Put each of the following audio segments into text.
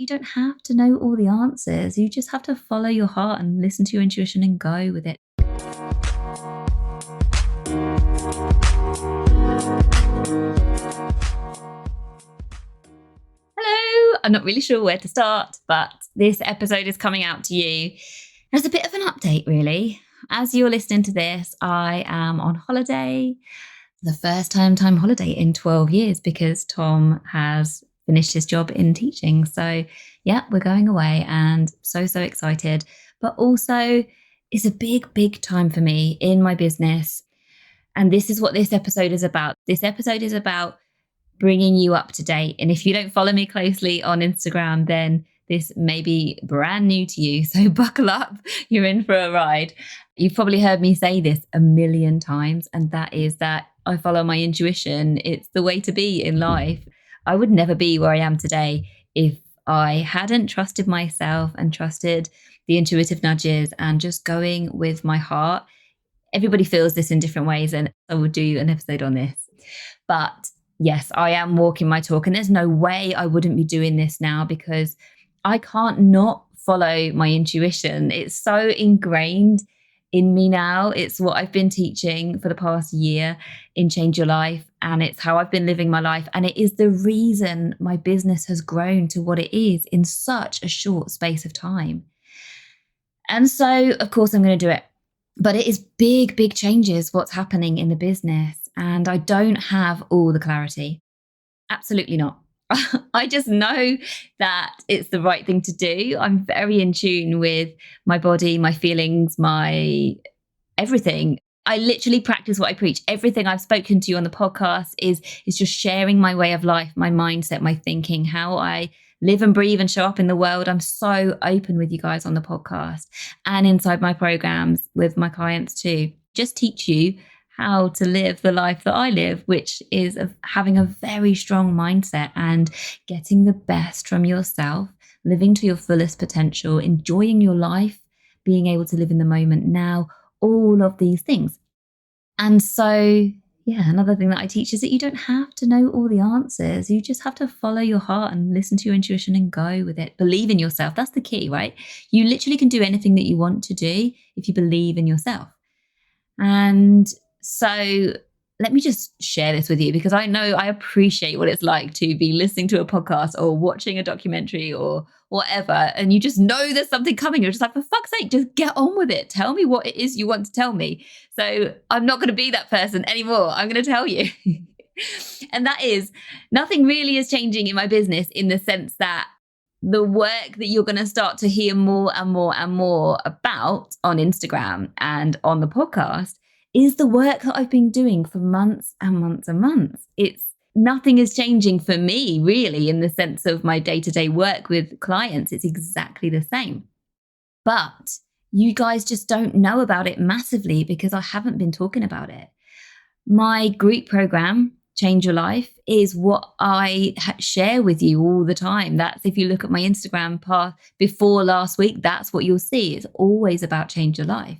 You don't have to know all the answers. You just have to follow your heart and listen to your intuition and go with it. Hello! I'm not really sure where to start, but this episode is coming out to you as a bit of an update, really. As you're listening to this, I am on holiday, the first time holiday in 12 years because Tom has finished his job in teaching. So, yeah, we're going away and so excited. But also, it's a big time for me in my business. And this is what this episode is about. This episode is about bringing you up to date. And if you don't follow me closely on Instagram, then this may be brand new to you. So buckle up, you're in for a ride. You've probably heard me say this a million times, and that is that I follow my intuition. It's the way to be in life. I would never be where I am today if I hadn't trusted myself and trusted the intuitive nudges and just going with my heart. Everybody feels this in different ways, and I will do an episode on this. But yes, I am walking my talk, and there's no way I wouldn't be doing this now because I can't not follow my intuition. It's so ingrained in me now. It's what I've been teaching for the past year in Change Your Life, and it's how I've been living my life. And it is the reason my business has grown to what it is in such a short space of time. And so, of course, I'm going to do it. But it is big changes what's happening in the business. And I don't have all the clarity. Absolutely not. I just know that it's the right thing to do. I'm very in tune with my body, my feelings, my everything. I literally practice what I preach. Everything I've spoken to you on the podcast is just sharing my way of life, my mindset, my thinking, how I live and breathe and show up in the world. I'm so open with you guys on the podcast and inside my programs with my clients too. Just teach you how to live the life that I live, which is of having a very strong mindset and getting the best from yourself, living to your fullest potential, enjoying your life, being able to live in the moment now, all of these things. And so, yeah, another thing that I teach is that you don't have to know all the answers. You just have to follow your heart and listen to your intuition and go with it. Believe in yourself. That's the key, right? You literally can do anything that you want to do if you believe in yourself. And so let me just share this with you because I know I appreciate what it's like to be listening to a podcast or watching a documentary or whatever. And you just know there's something coming. You're just like, for fuck's sake, just get on with it. Tell me what it is you want to tell me. So I'm not going to be that person anymore. I'm going to tell you. And that is, nothing really is changing in my business in the sense that the work that you're going to start to hear more and more about on Instagram and on the podcast is the work that I've been doing for months and months. Nothing is changing for me really in the sense of my day-to-day work with clients. It's exactly the same. But you guys just don't know about it massively because I haven't been talking about it. My group program, Change Your Life, is what I share with you all the time. That's, if you look at my Instagram path before last week, that's what you'll see. It's always about Change Your Life.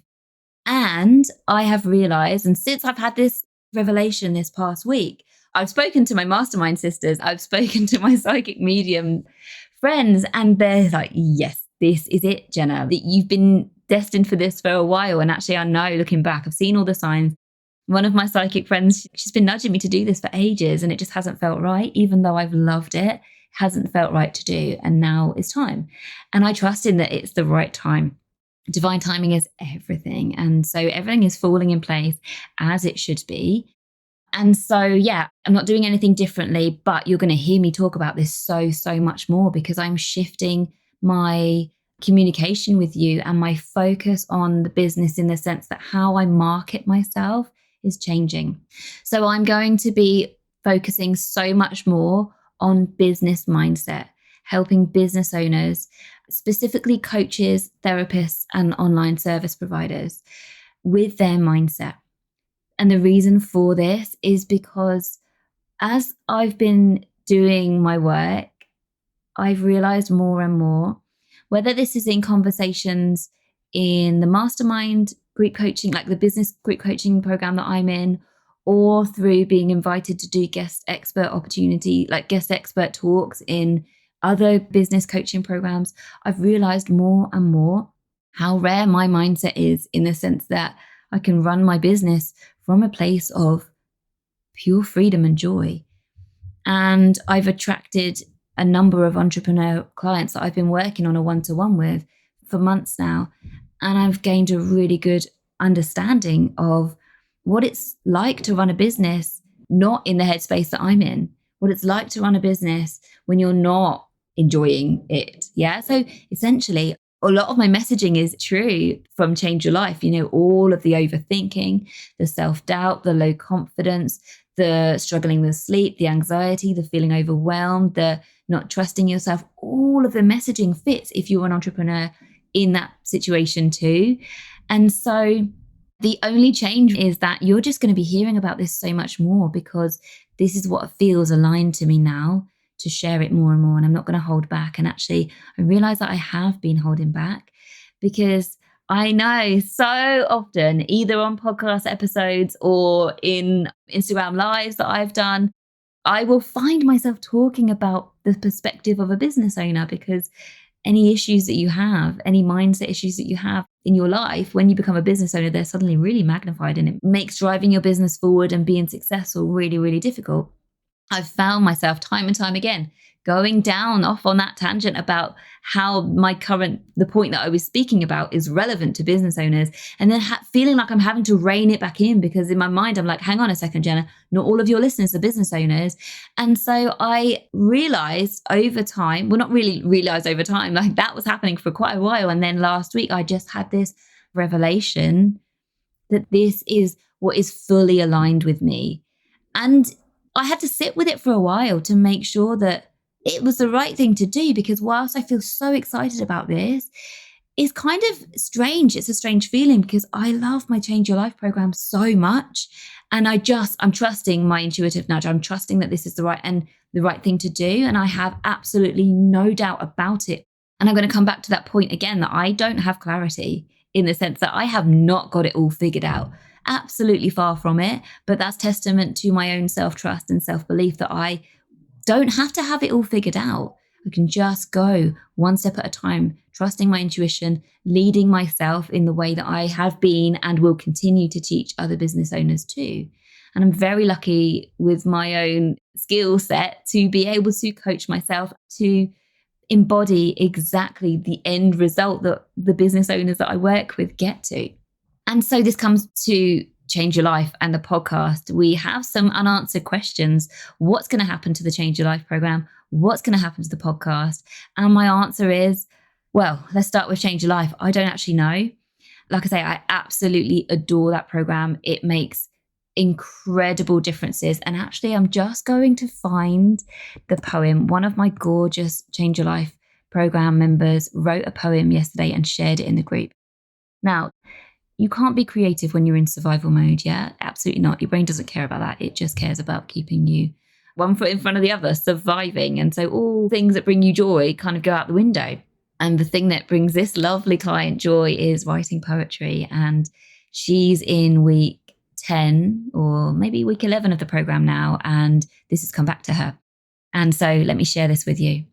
And I have realized, and since I've had this revelation this past week, I've spoken to my mastermind sisters, I've spoken to my psychic medium friends, and they're like, yes, this is it, Jenna, that you've been destined for this for a while. And actually, I know, looking back, I've seen all the signs. One of my psychic friends, she's been nudging me to do this for ages, and it just hasn't felt right, even though I've loved it, hasn't felt right to do. And now it's time. And I trust in that it's the right time. Divine timing is everything. And so everything is falling in place as it should be. And so, yeah, I'm not doing anything differently, but you're going to hear me talk about this so much more because I'm shifting my communication with you and my focus on the business in the sense that how I market myself is changing. So I'm going to be focusing so much more on business mindset, helping business owners, specifically coaches, therapists, and online service providers with their mindset. And the reason for this is because as I've been doing my work, I've realized more and more, whether this is in conversations in the mastermind group coaching, like the business group coaching program that I'm in, or through being invited to do guest expert opportunity, like guest expert talks in other business coaching programs, I've realized more and more how rare my mindset is, in the sense that I can run my business from a place of pure freedom and joy. And I've attracted a number of entrepreneur clients that I've been working on a one-to-one with for months now. And I've gained a really good understanding of what it's like to run a business, not in the headspace that I'm in, what it's like to run a business when you're not enjoying it. Yeah. So essentially, a lot of my messaging is true from Change Your Life. All of the overthinking, the self-doubt, the low confidence, the struggling with sleep, the anxiety, the feeling overwhelmed, the not trusting yourself, all of the messaging fits if you're an entrepreneur in that situation too. And so the only change is that you're just going to be hearing about this so much more, because this is what feels aligned to me now, to share it more and more. And I'm not going to hold back. And actually, I realize that I have been holding back, because I know so often, either on podcast episodes or in Instagram lives that I've done, I will find myself talking about the perspective of a business owner, because any issues that you have, any mindset issues that you have in your life, when you become a business owner, they're suddenly really magnified, and it makes driving your business forward and being successful really, really difficult. I've found myself time and time again going down off on that tangent about how the point that I was speaking about is relevant to business owners, and then feeling like I'm having to rein it back in, because in my mind, I'm like, hang on a second, Jenna, not all of your listeners are business owners. And so I realized over time, well, not really realized over time, like that was happening for quite a while. And then last week, I just had this revelation that this is what is fully aligned with me. And I had to sit with it for a while to make sure that it was the right thing to do, because whilst I feel so excited about this, it's kind of strange. It's a strange feeling, because I love my Change Your Life program so much. And I'm trusting my intuitive nudge. I'm trusting that this is the right thing to do. And I have absolutely no doubt about it. And I'm going to come back to that point again, that I don't have clarity, in the sense that I have not got it all figured out. Absolutely far from it. But that's testament to my own self-trust and self-belief that I don't have to have it all figured out. I can just go one step at a time, trusting my intuition, leading myself in the way that I have been and will continue to teach other business owners too. And I'm very lucky with my own skill set to be able to coach myself to embody exactly the end result that the business owners that I work with get to. And so this comes to Change Your Life and the podcast. We have some unanswered questions. What's going to happen to the Change Your Life program? What's going to happen to the podcast? And my answer is, well, let's start with Change Your Life. I don't actually know. Like I say, I absolutely adore that program. It makes incredible differences. And actually, I'm just going to find the poem. One of my gorgeous Change Your Life program members wrote a poem yesterday and shared it in the group. Now, you can't be creative when you're in survival mode, yeah? Absolutely not. Your brain doesn't care about that. It just cares about keeping you one foot in front of the other, surviving. And so all things that bring you joy kind of go out the window. And the thing that brings this lovely client joy is writing poetry. And she's in week 10 or maybe week 11 of the program now. And this has come back to her. And so let me share this with you.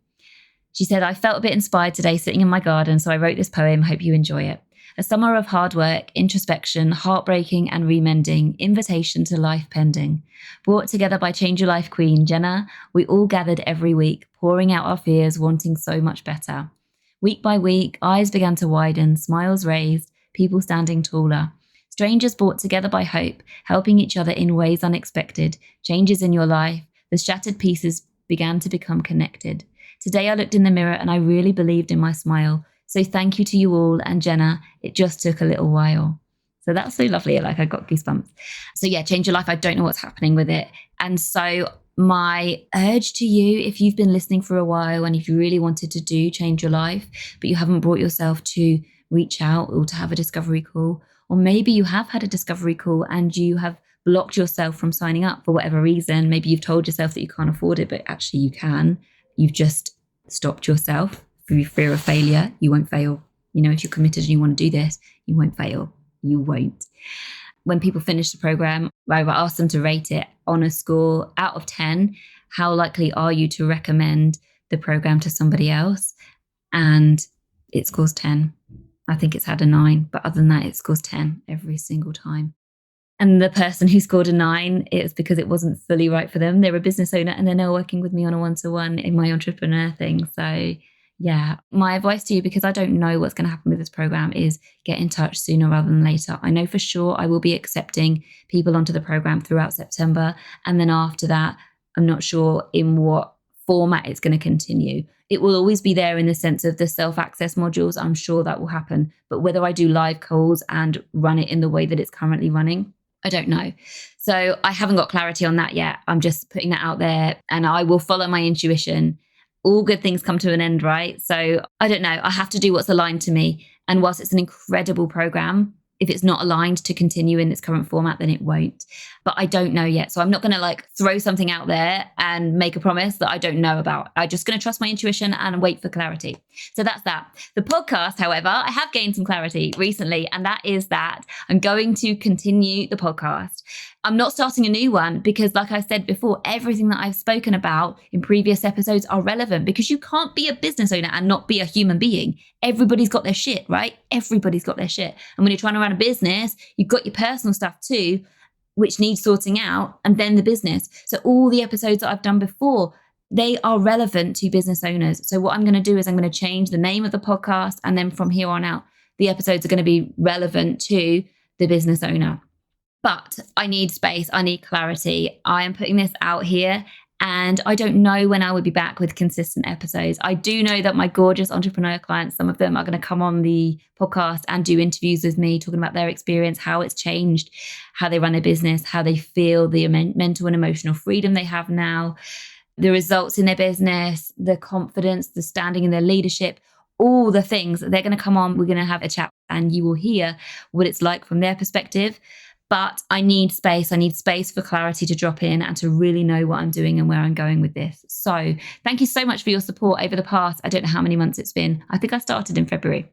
She said, I felt a bit inspired today sitting in my garden, so I wrote this poem. Hope you enjoy it. A summer of hard work, introspection, heartbreaking and remending, invitation to life pending. Brought together by Change Your Life Queen, Jenna, we all gathered every week, pouring out our fears, wanting so much better. Week by week, eyes began to widen, smiles raised, people standing taller. Strangers brought together by hope, helping each other in ways unexpected. Changes in your life, the shattered pieces began to become connected. Today I looked in the mirror and I really believed in my smile. So thank you to you all, and Jenna, it just took a little while. So that's so lovely. Like, I got goosebumps. So yeah, Change Your Life. I don't know what's happening with it. And so my urge to you, if you've been listening for a while and if you really wanted to do Change Your Life, but you haven't brought yourself to reach out or to have a discovery call, or maybe you have had a discovery call and you have blocked yourself from signing up for whatever reason. Maybe you've told yourself that you can't afford it, but actually you can. You've just stopped yourself. Through fear of failure, you won't fail. You know, if you're committed and you want to do this, you won't fail. You won't. When people finish the program, I ask them to rate it on a score out of 10. How likely are you to recommend the program to somebody else, and it scores 10. I think it's had a 9, but other than that, it scores 10 every single time. And the person who scored a 9, it's because it wasn't fully right for them. They're a business owner and they're now working with me on a one-to-one in my entrepreneur thing. So yeah, my advice to you, because I don't know what's going to happen with this program, is get in touch sooner rather than later. I know for sure I will be accepting people onto the program throughout September. And then after that, I'm not sure in what format it's going to continue. It will always be there in the sense of the self-access modules. I'm sure that will happen. But whether I do live calls and run it in the way that it's currently running, I don't know. So I haven't got clarity on that yet. I'm just putting that out there, and I will follow my intuition. All good things come to an end, right? So I don't know. I have to do what's aligned to me. And whilst it's an incredible program, if it's not aligned to continue in its current format, then it won't. But I don't know yet. So I'm not going to throw something out there and make a promise that I don't know about. I'm just going to trust my intuition and wait for clarity. So that's that. The podcast, however, I have gained some clarity recently, and that is that I'm going to continue the podcast. I'm not starting a new one because, like I said before, everything that I've spoken about in previous episodes are relevant, because you can't be a business owner and not be a human being. Everybody's got their shit, right? Everybody's got their shit. And when you're trying to run a business, you've got your personal stuff too, which needs sorting out, and then the business. So all the episodes that I've done before, they are relevant to business owners. So what I'm going to do is I'm going to change the name of the podcast. And then from here on out, the episodes are going to be relevant to the business owner. But I need space. I need clarity. I am putting this out here, and I don't know when I will be back with consistent episodes. I do know that my gorgeous entrepreneur clients, some of them are going to come on the podcast and do interviews with me, talking about their experience, how it's changed, how they run their business, how they feel, the mental and emotional freedom they have now, the results in their business, the confidence, the standing in their leadership, all the things. They're going to come on. We're going to have a chat, and you will hear what it's like from their perspective. But I need space. I need space for clarity to drop in and to really know what I'm doing and where I'm going with this. So thank you so much for your support over the past, I don't know how many months it's been. I think I started in February.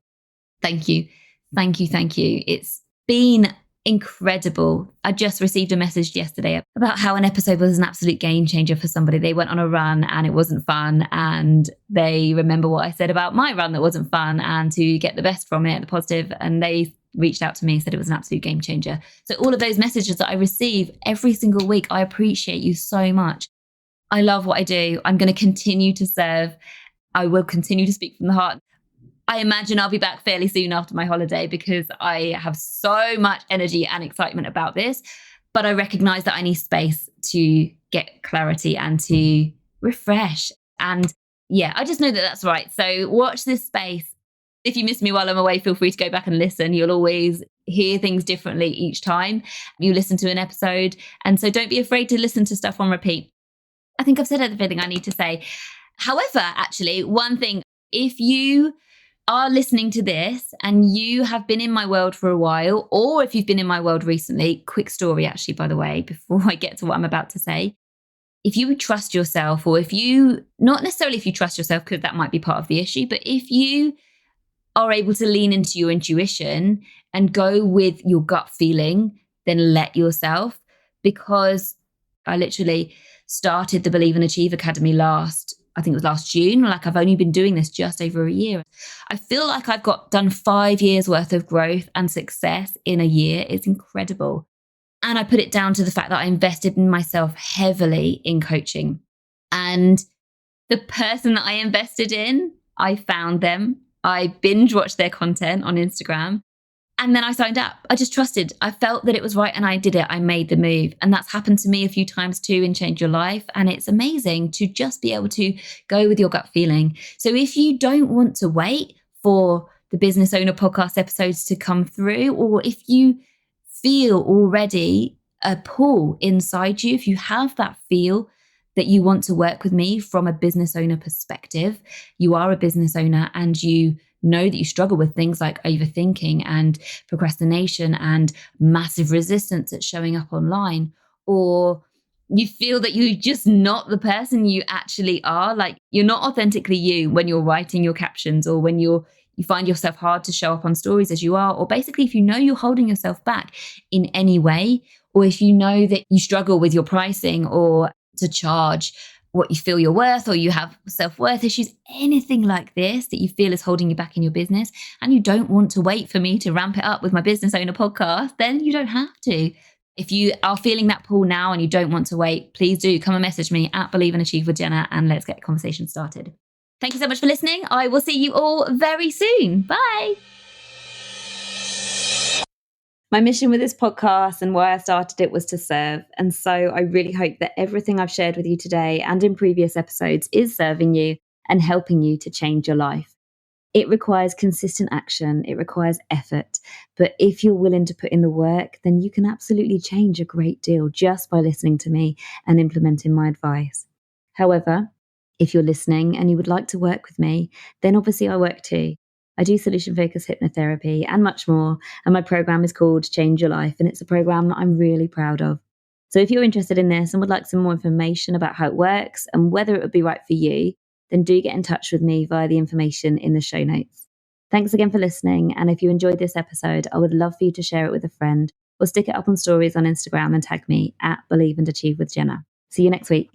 Thank you. Thank you. Thank you. It's been incredible. I just received a message yesterday about how an episode was an absolute game changer for somebody. They went on a run and it wasn't fun, and they remember what I said about my run that wasn't fun, and to get the best from it, the positive, and they reached out to me and said it was an absolute game changer. So all of those messages that I receive every single week, I appreciate you so much. I love what I do. I'm going to continue to serve. I will continue to speak from the heart. I imagine I'll be back fairly soon after my holiday, because I have so much energy and excitement about this. But I recognize that I need space to get clarity and to refresh. And yeah, I just know that that's right. So watch this space. If you miss me while I'm away, feel free to go back and listen. You'll always hear things differently each time you listen to an episode. And so don't be afraid to listen to stuff on repeat. I think I've said everything I need to say. However, actually, one thing, if you are listening to this and you have been in my world for a while, or if you've been in my world recently, quick story, actually, by the way, before I get to what I'm about to say. If you trust yourself, or if you, not necessarily if you trust yourself, because that might be part of the issue, but if you are able to lean into your intuition and go with your gut feeling, then let yourself. Because I literally started the Believe and Achieve Academy I think it was last June. I've only been doing this just over a year. I feel like I've done 5 years worth of growth and success in a year. It's incredible. And I put it down to the fact that I invested in myself heavily in coaching. And the person that I invested in, I found them. I binge watched their content on Instagram, and then I signed up. I just trusted. I felt that it was right, and I did it. I made the move. And that's happened to me a few times too in Change Your Life. And it's amazing to just be able to go with your gut feeling. So if you don't want to wait for the Business Owner podcast episodes to come through, or if you feel already a pull inside you, if you have that feel that you want to work with me from a business owner perspective, you are a business owner and you know that you struggle with things like overthinking and procrastination and massive resistance at showing up online, or you feel that you're just not the person you actually are, like you're not authentically you when you're writing your captions, or when you find yourself hard to show up on stories as you are, or basically if you know you're holding yourself back in any way, or if you know that you struggle with your pricing or to charge what you feel you're worth, or you have self-worth issues, anything like this that you feel is holding you back in your business, and you don't want to wait for me to ramp it up with my Business Owner podcast, then you don't have to. If you are feeling that pull now and you don't want to wait, please do come and message me at Believe and Achieve with Jenna, and let's get the conversation started. Thank you so much for listening. I will see you all very soon. Bye. My mission with this podcast and why I started it was to serve. And so I really hope that everything I've shared with you today and in previous episodes is serving you and helping you to change your life. It requires consistent action. It requires effort. But if you're willing to put in the work, then you can absolutely change a great deal just by listening to me and implementing my advice. However, if you're listening and you would like to work with me, then obviously I work too. I do solution-focused hypnotherapy and much more, and my program is called Change Your Life, and it's a program that I'm really proud of. So if you're interested in this and would like some more information about how it works and whether it would be right for you, then do get in touch with me via the information in the show notes. Thanks again for listening, and if you enjoyed this episode, I would love for you to share it with a friend or stick it up on stories on Instagram and tag me at Believe and Achieve with Jenna. See you next week.